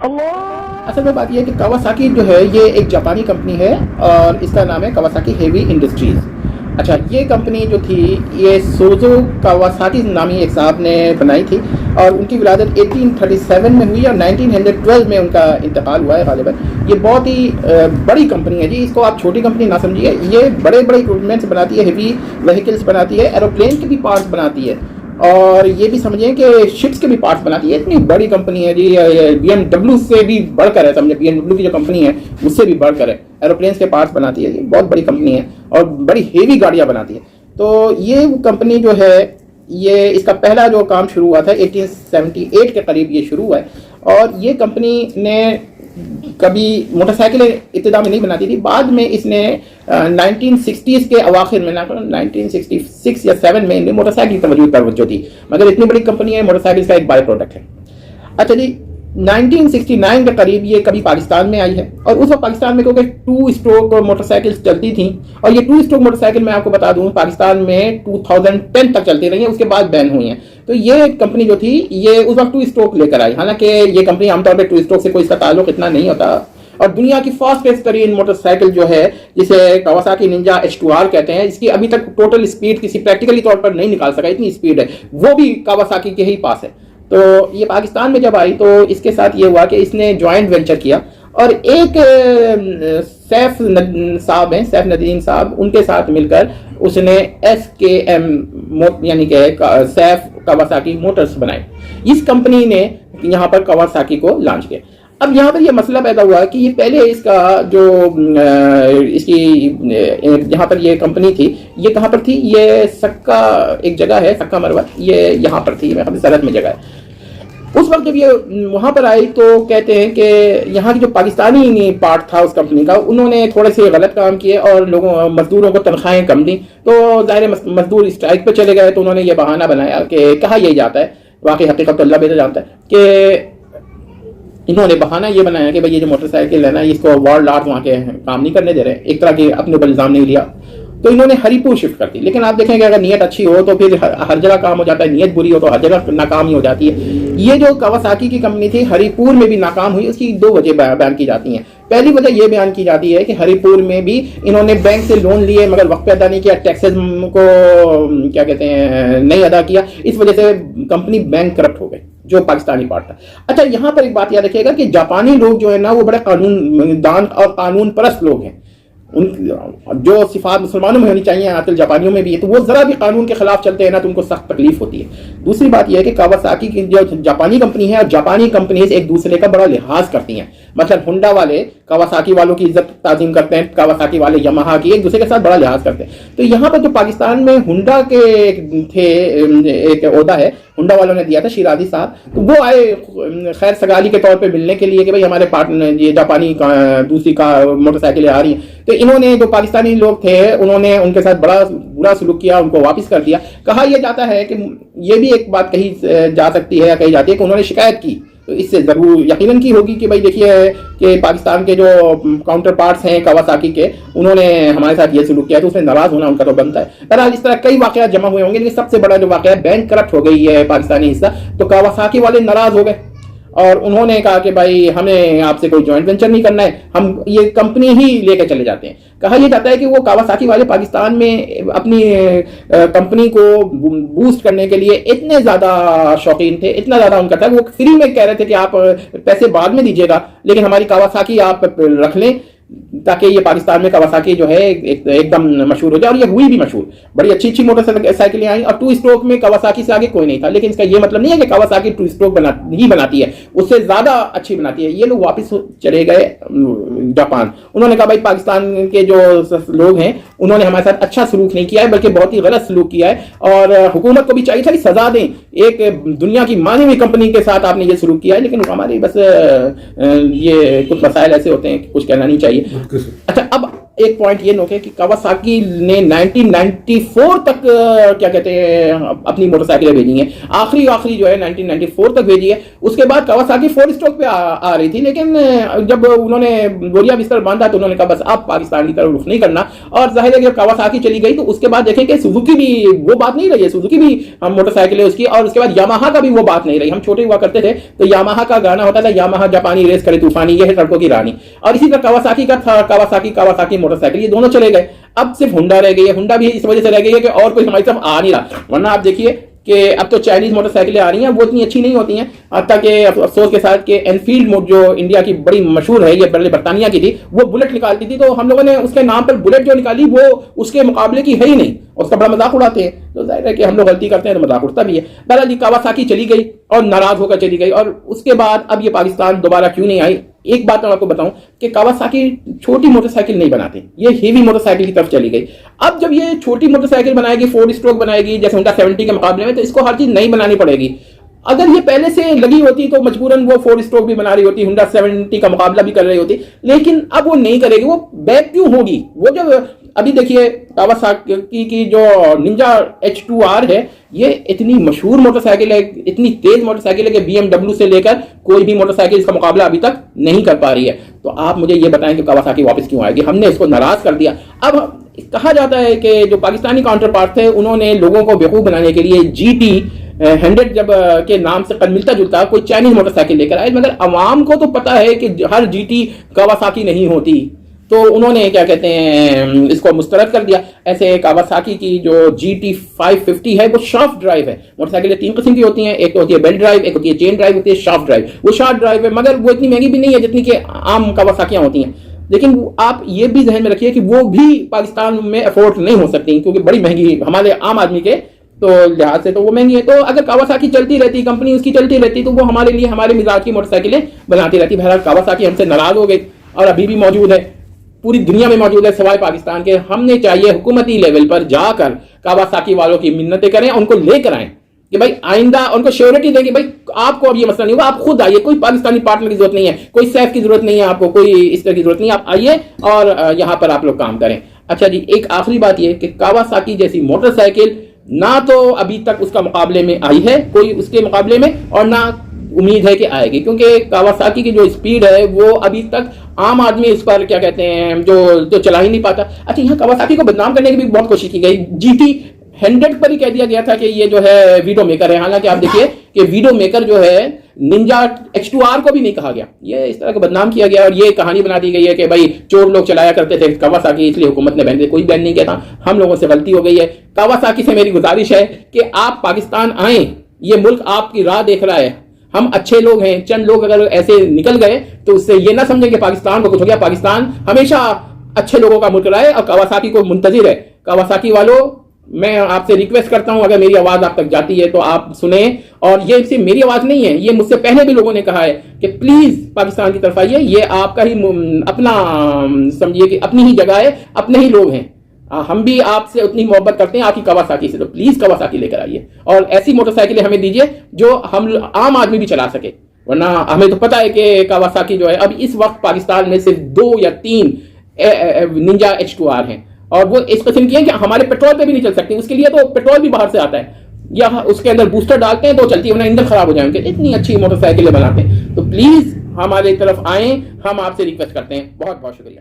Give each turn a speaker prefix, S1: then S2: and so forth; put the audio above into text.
S1: اصل میں بات یہ ہے کہ کاواساکی جو ہے یہ ایک جاپانی کمپنی ہے اور اس کا نام ہے کاواساکی ہیوی انڈسٹریز. اچھا یہ کمپنی جو تھی یہ سوزو کاواساکی نامی ایک صاحب نے بنائی تھی اور ان کی ولادت 1837 میں ہوئی اور 1912 میں ان کا انتقال ہوا ہے غالباً. یہ بہت ہی بڑی کمپنی ہے جی. اس کو آپ چھوٹی کمپنی نہ سمجھیے. یہ بڑے بڑے اکوپمنٹس بناتی ہے, ہیوی وہیکلس بناتی ہے, ایروپلین کے بھی پارٹس بناتی ہے اور یہ بھی سمجھیں کہ شپس کے بھی پارٹس بناتی ہے. اتنی بڑی کمپنی ہے جی. بی ایم ڈبلو سے بھی بڑھ کر ہے, سمجھے بی ایم ڈبلو کی جو کمپنی ہے اس سے بھی بڑھ کر ہے. ایروپلینس کے پارٹس بناتی ہے. یہ بہت بڑی کمپنی ہے اور بڑی ہیوی گاڑیاں بناتی ہے. تو یہ کمپنی جو ہے یہ اس کا پہلا جو کام شروع ہوا تھا 1878 کے قریب یہ شروع ہوا ہے. اور یہ کمپنی نے کبھی موٹر سائیکلیں ابتدا میں نہیں بناتی تھی. بعد میں اس نے 1960s کے اواخر میں 1966 یا 7 میں موٹر سائیکل کی توجہ تھی. مگر اتنی بڑی کمپنی ہے, موٹر سائیکل کا ایک بائی پروڈکٹ ہے. اچھا جی 1969 کے قریب یہ کبھی پاکستان میں آئی ہے اور اس وقت پاکستان میں کیونکہ 2 اسٹروک موٹر سائیکل چلتی تھیں اور یہ 2 اسٹروک موٹر سائیکل میں آپ کو بتا دوں پاکستان میں 2010 تک چلتی رہی ہیں, اس کے بعد بین ہوئی ہیں. تو یہ کمپنی جو تھی یہ اس وقت 2 اسٹروک لے کر آئی. حالانکہ یہ کمپنی عام طور پہ 2 اسٹروک سے کوئی اس کا تعلق اتنا نہیں ہوتا. اور دنیا کی فاسٹیسٹ ترین موٹر سائیکل جو ہے جسے کاواساکی ننجا H2R کہتے ہیں, اس کی ابھی تک ٹوٹل اسپیڈ کسی پریکٹیکلی طور پر نہیں نکال سکا, اتنی اسپیڈ ہے, وہ بھی کاواساکی کے ہی پاس ہے. تو یہ پاکستان میں جب آئی تو اس کے ساتھ یہ ہوا کہ اس نے جوائنٹ وینچر کیا اور ایک سیف صاحب ہیں, سیف ندیم صاحب, ان کے ساتھ مل کر اس نے SKM یعنی کہ سیف کاواساکی موٹرز بنائے. اس کمپنی نے یہاں پر کاواساکی کو لانچ کیا. اب یہاں پر یہ مسئلہ پیدا ہوا کہ یہ پہلے اس کا جو اس کی یہاں پر یہ کمپنی تھی یہ کہاں پر تھی, یہ سکا ایک جگہ ہے, سکا مروت, یہ یہاں پر تھی, میں سرحد میں جگہ ہے. اس وقت جب یہ وہاں پر آئی تو کہتے ہیں کہ یہاں کی جو پاکستانی پارٹ تھا اس کمپنی کا, انہوں نے تھوڑے سے غلط کام کیے اور مزدوروں کو تنخواہیں کم دیں. تو ظاہر مزدور اسٹرائک پہ چلے گئے تو انہوں نے یہ بہانہ بنایا کہ کہا یہی جاتا ہے, واقعی حقیقت تو اللہ بہتر جانتا ہے, کہ انہوں نے بہانہ یہ بنایا کہ بھائی یہ جو موٹر سائیکل ہے نا اس کو وارڈ آرٹ وہاں کے کام نہیں کرنے دے رہے, ایک طرح کے اپنے اوپر الزام نہیں لیا. تو انہوں نے ہری پور شفٹ کر دی. لیکن آپ دیکھیں کہ اگر نیت اچھی ہو تو پھر ہر جگہ کام ہو جاتا ہے, نیت بری ہو تو ہر جگہ ناکام ہی ہو جاتی ہے. یہ جو کاواساکی کی کمپنی تھی ہری پور میں بھی ناکام ہوئی. اس کی 2 وجہ بیان کی جاتی ہیں. پہلی وجہ یہ بیان کی جاتی ہے کہ ہری پور میں بھی انہوں نے بینک سے لون لیے مگر وقت پہ ادا نہیں کیا, ٹیکسز کو کیا کہتے ہیں نہیں ادا کیا, اس وجہ سے کمپنی بینک کرپٹ ہو گئی جو پاکستانی پارٹ تھا. اچھا یہاں پر ایک بات یاد رکھیے گا کہ جاپانی لوگ جو ہے نا وہ بڑے قانون دان اور قانون پرست لوگ ہیں. ان جو صفات مسلمانوں میں ہونی چاہیے آج جاپانیوں میں بھی ہے, تو وہ ذرا بھی قانون کے خلاف چلتے ہیں نا تو ان کو سخت تکلیف ہوتی ہے. دوسری بات یہ ہے کہ کاواساکی کی جو جاپانی کمپنی ہے اور جاپانی کمپنیز ایک دوسرے کا بڑا لحاظ کرتی ہیں. مثلا ہونڈا والے کاواساکی والوں کی عزت تعظیم کرتے ہیں, کاواساکی والے یاماہا کی ایک دوسرے کے ساتھ بڑا لحاظ کرتے ہیں. تو یہاں پر جو پاکستان میں ہونڈا کے تھے ایک عہدہ ہے, ہونڈا والوں نے دیا تھا شیرازی صاحب, تو وہ آئے خیر سگالی کے طور پہ ملنے کے لیے کہ بھائی ہمارے پارٹنر یہ جاپانی دوسری موٹر سائیکلیں آ رہی ہیں. تو انہوں نے جو پاکستانی لوگ تھے انہوں نے ان کے ساتھ بڑا برا سلوک کیا, ان کو واپس کر دیا. کہا یہ جاتا ہے کہ یہ بھی ایک بات کہی جا سکتی ہے یا کہی جاتی ہے کہ انہوں نے شکایت کی, تو اس سے ضرور یقیناً کی ہوگی کہ بھائی دیکھیے کہ پاکستان کے جو کاؤنٹر پارٹس ہیں کاواساکی کے انہوں نے ہمارے ساتھ یہ سلوک کیا, تو اس میں ناراض ہونا ان کا تو بنتا ہے. بہرحال اس طرح کئی واقعات جمع ہوئے ہوں گے, لیکن سب سے بڑا جو واقعہ ہے بینک کرپٹ ہو گئی ہے پاکستانی حصہ, تو کاواساکی والے ناراض ہو گئے اور انہوں نے کہا کہ بھائی ہمیں آپ سے کوئی جوائنٹ وینچر نہیں کرنا ہے, ہم یہ کمپنی ہی لے کے چلے جاتے ہیں. کہا یہ جاتا ہے کہ وہ کاواساکی والے پاکستان میں اپنی کمپنی کو بوسٹ کرنے کے لیے اتنے زیادہ شوقین تھے, اتنا زیادہ ان کا تھا, وہ فری میں کہہ رہے تھے کہ آپ پیسے بعد میں دیجیے گا لیکن ہماری کاواساکی آپ رکھ لیں تاکہ یہ پاکستان میں کاواساکی جو ہے ایک دم مشہور ہو جائے. اور یہ ہوئی بھی مشہور, بڑی اچھی اچھی موٹر سائیکلیں آئیں اور 2 اسٹروک میں کاواساکی سے آگے کوئی نہیں تھا. لیکن اس کا یہ مطلب نہیں ہے کہ کاواساکی 2 اسٹروک ہی بناتی ہے, اس سے زیادہ اچھی بناتی ہے. یہ لوگ واپس چلے گئے جاپان. انہوں نے کہا بھائی پاکستان کے جو لوگ ہیں انہوں نے ہمارے ساتھ اچھا سلوک نہیں کیا ہے بلکہ بہت ہی غلط سلوک کیا ہے, اور حکومت کو بھی چاہیے تھا کہ سزا دیں. ایک دنیا کی مانی ہوئی کمپنی کے ساتھ آپ نے یہ سلوک کیا ہے, لیکن ہماری بس یہ کچھ مسائل ایسے ہوتے ہیں کہ کچھ کہنا نہیں چاہیے. اچھا اب ایک پوائنٹ یہ نوٹ ہے کہ کاواساکی نے 1994 تک کیا کہتے ہیں اپنی موٹر سائیکلیں بھیجی ہیں، آخری جو ہے 1994 تک بھیجی ہے. اس کے بعد کاواساکی 4 اسٹروک پہ آ رہی تھی، لیکن جب انہوں نے بوریا بستر باندھا تو انہوں نے کہا بس اب پاکستان کی طرف رخ نہیں کرنا. اور ظاہر ہے کہ جب کاواساکی چلی گئی تو اس کے بعد دیکھیں کہ سوزوکی بھی وہ بات نہیں رہی ہے، سوزوکی بھی موٹر سائیکل ہے اس کی، اور اس کے بعد یاماہا کا بھی وہ بات نہیں رہی. ہم چھوٹے ہوا کرتے تھے تو یاماہا کا گانا ہوتا تھا، یاماہا جاپانی ریس کرے طوفانی، یہ ہے سڑکوں کی رانی. اور اسی طرح کاواساکی کا تھا، کاواساکی موٹر سائیکل، یہ دونوں چلے گئے. اب صرف ہونڈا رہ گئی ہے. ہونڈا بھی اس وجہ سے رہ گئی ہے کہ اور کوئی ہماری طرف آ نہیں رہا، ورنہ آپ دیکھیے کہ اب تو چائنیز موٹر سائیکلیں آ رہی ہیں، وہ اتنی اچھی نہیں ہوتی ہیں. حتیٰ کہ افسوس کے ساتھ کہ انفیلڈ جو انڈیا کی بڑی مشہور ہے، یہ پہلے برطانیہ کی تھی، وہ بلٹ نکالتی تھی، تو ہم لوگوں نے اس کے نام پر بلٹ جو نکالی وہ اس کے مقابلے کی ہے ہی نہیں، اس کا بڑا مذاق اڑاتے ہیں. تو ظاہر ہے کہ ہم لوگ غلطی کرتے ہیں تو مذاق اڑتا بھی ہے. بہرحال کاواساکی چلی گئی اور ناراض ہو کر چلی گئی، اور اس کے بعد اب یہ پاکستان دوبارہ کیوں نہیں آئی. ایک بات میں آپ کو بتاؤں کہ کاواساکی چھوٹی موٹر سائیکل نہیں بناتے، یہ ہیوی موٹر سائیکل کی طرف چلی گئی. اب جب یہ چھوٹی موٹر سائیکل بنائے گی، 4 اسٹروک بنائے گی جیسے ہونڈا 70 کے مقابلے میں، تو اس کو ہر چیز نئی بنانی پڑے گی. اگر یہ پہلے سے لگی ہوتی تو مجبوراً وہ 4 اسٹروک بھی بنا رہی ہوتی، ہونڈا 70 کا مقابلہ بھی کر رہی ہوتی، لیکن اب وہ نہیں کرے گی. وہ بیک کیوں ہوگی؟ وہ جو ابھی دیکھیے کاواساکی کی جو ننجا H2R ہے، یہ اتنی مشہور موٹر سائیکل ہے، اتنی تیز موٹر سائیکل ہے کہ BMW سے لے کر کوئی بھی موٹر سائیکل اس کا مقابلہ ابھی تک نہیں کر پا رہی ہے. تو آپ مجھے یہ بتائیں کہ کاواساکی واپس کیوں آئے گی؟ ہم نے اس کو ناراض کر دیا. اب کہا جاتا ہے کہ جو پاکستانی کاؤنٹر پارٹ تھے انہوں نے لوگوں کو بیوقوف بنانے کے لیے GT 100 جب کے نام سے قد ملتا جلتا کوئی چائنیز موٹر سائیکل لے کر آئے، مگر عوام کو تو پتا ہے کہ ہر GT کاواساکی نہیں ہوتی، تو انہوں نے کیا کہتے ہیں اس کو مسترد کر دیا. ایسے کاواساکی کی جو GT 550 ہے وہ شافٹ ڈرائیو ہے. موٹر سائیکلیں 3 قسم کی ہوتی ہیں، ایک تو ہوتی ہے بیلٹ ڈرائیو، ایک ہوتی ہے چین ڈرائیو، ہوتی ہے شافٹ ڈرائیو. وہ شافٹ ڈرائیو ہے مگر وہ اتنی مہنگی بھی نہیں ہے جتنی کہ عام کاواساکیاں ہوتی ہیں. لیکن آپ یہ بھی ذہن میں رکھیے کہ وہ بھی پاکستان میں افورڈ نہیں ہو سکتی کیونکہ بڑی مہنگی ہمارے عام آدمی کے تو لحاظ سے تو وہ مہنگی ہے. تو اگر کاواساکی چلتی رہتی، کمپنی اس کی چلتی رہتی، تو وہ ہمارے لیے ہمارے مزاج کی موٹر سائیکلیں بناتی رہتی. بہرحال کاواساکی ہم سے ناراض ہو گئی اور ابھی بھی موجود ہے، پوری دنیا میں موجود ہے سوائے پاکستان کے. ہم نے چاہیے حکومتی لیول پر جا کر کاواساکی والوں کی منتیں کریں، ان کو لے کر آئیں کہ بھائی آئندہ ان کو شیورٹی دیں کہ بھائی آپ کو اب یہ مسئلہ نہیں ہوگا، آپ خود آئیے، کوئی پاکستانی پارٹنر کی ضرورت نہیں ہے، کوئی سیف کی ضرورت نہیں ہے، آپ کو کوئی اس طرح کی ضرورت نہیں ہے، آپ آئیے اور یہاں پر آپ لوگ کام کریں. اچھا جی، ایک آخری بات یہ کہ کاواساکی جیسی موٹر سائیکل نہ تو ابھی تک اس کا مقابلے میں آئی ہے کوئی اس کے مقابلے میں، اور نہ امید ہے کہ آئے گی، کیونکہ کاواساکی کی جو اسپیڈ ہے وہ ابھی تک عام آدمی اس پر کیا کہتے ہیں جو چلا ہی نہیں پاتا. اچھا، یہاں کاواساکی کو بدنام کرنے کی بھی بہت کوشش کی گئی. GT 100 پر ہی کہہ دیا گیا تھا کہ یہ جو ہے ویڈو میکر ہے، حالانکہ آپ دیکھیے کہ ویڈو میکر جو ہے ننجا H2R کو بھی نہیں کہا گیا. یہ اس طرح کا بدنام کیا گیا اور یہ کہانی بنا دی گئی ہے کہ بھائی چور لوگ چلایا کرتے تھے کاواساکی، اس لیے حکومت نے بین، کوئی بین نہیں کیا تھا. ہم لوگوں سے غلطی ہو گئی ہے. کاواساکی سے میری گزارش ہے کہ آپ پاکستان آئیں، یہ ملک آپ کی راہ دیکھ رہا ہے. ہم اچھے لوگ ہیں، چند لوگ اگر ایسے نکل گئے تو اس سے یہ نہ سمجھیں کہ پاکستان کو کچھ ہو گیا. پاکستان ہمیشہ اچھے لوگوں کا ملک رہا ہے اور کاواساکی کو منتظر ہے. کاواساکی والوں، میں آپ سے ریکویسٹ کرتا ہوں اگر میری آواز آپ تک جاتی ہے تو آپ سنیں، اور یہ صرف میری آواز نہیں ہے، یہ مجھ سے پہلے بھی لوگوں نے کہا ہے کہ پلیز پاکستان کی طرف آئیے، یہ آپ کا ہی اپنا سمجھیے کہ اپنی ہی جگہ ہے، اپنے ہی لوگ ہیں. ہم بھی آپ سے اتنی محبت کرتے ہیں آپ کی کاواساکی سے، تو پلیز کاواساکی لے کر آئیے اور ایسی موٹر سائیکلیں ہمیں دیجیے جو ہم عام آدمی بھی چلا سکے. ورنہ ہمیں تو پتہ ہے کہ کاواساکی جو ہے اب اس وقت پاکستان میں صرف 2 یا 3 ننجا H2R ہیں، اور وہ اس قسم کی ہیں کہ ہمارے پیٹرول پہ بھی نہیں چل سکتی. اس کے لیے تو پیٹرول بھی باہر سے آتا ہے یا اس کے اندر بوسٹر ڈالتے ہیں تو چلتی ہے، ورنہ انجن خراب ہو جائیں گے. اتنی اچھی موٹر سائیکلیں بناتے ہیں. تو پلیز ہمارے طرف آئیں، ہم آپ سے ریکویسٹ کرتے ہیں. بہت بہت شکریہ.